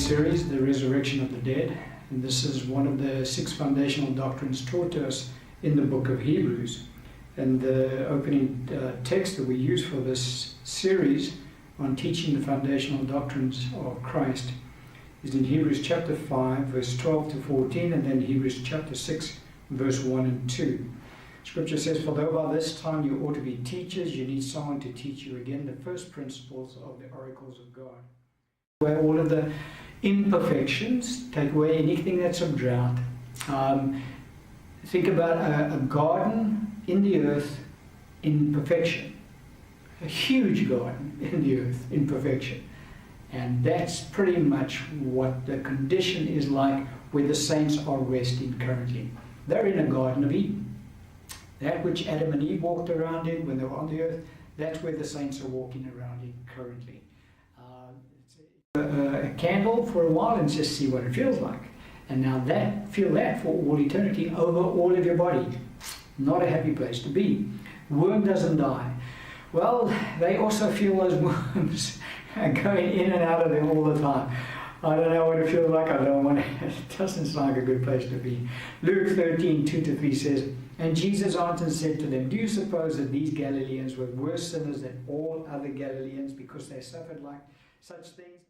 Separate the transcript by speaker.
Speaker 1: series, The Resurrection of the Dead, and this is one of the 6 foundational doctrines taught to us in the book of Hebrews. And the opening text that we use for this series on teaching the foundational doctrines of Christ is in Hebrews chapter 5, verse 12 to 14, and then Hebrews chapter 6, verse 1 and 2. Scripture says, "For though by this time you ought to be teachers, you need someone to teach you again the first principles of the oracles of God." Where all of the imperfections, take away anything that's of drought. Think about a garden in the earth in perfection. A huge garden in the earth in perfection. And that's pretty much what the condition is like where the saints are resting currently. They're in a Garden of Eden. That which Adam and Eve walked around in when they were on the earth, that's where the saints are walking around in currently. A candle for a while and just see what it feels like. And now feel that for all eternity over all of your body. Not a happy place to be. Worm doesn't die. Well, they also feel those worms going in and out of them all the time. I don't know what it feels like. It doesn't sound like a good place to be. Luke 13, 2-3 says, "And Jesus answered and said to them, 'Do you suppose that these Galileans were worse sinners than all other Galileans because they suffered like such things?'"